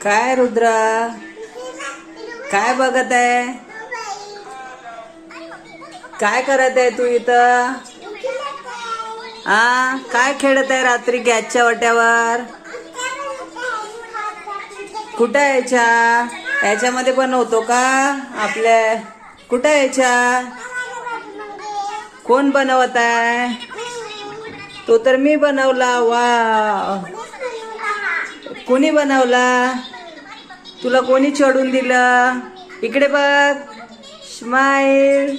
काय रुद्र, काय बघत आहे? काय करत आहे तू इथं? काय खेळत आहे रात्री गॅसच्या वाट्यावर? कुठं याच्यामध्ये बनवतो का आपल्या? कुठं याच्या? कोण बनवत आहे? तो तर मी बनवला. वा, कोणी बनवला? तुला कोणी चढून दिलं? इकडे बघ, स्माईल.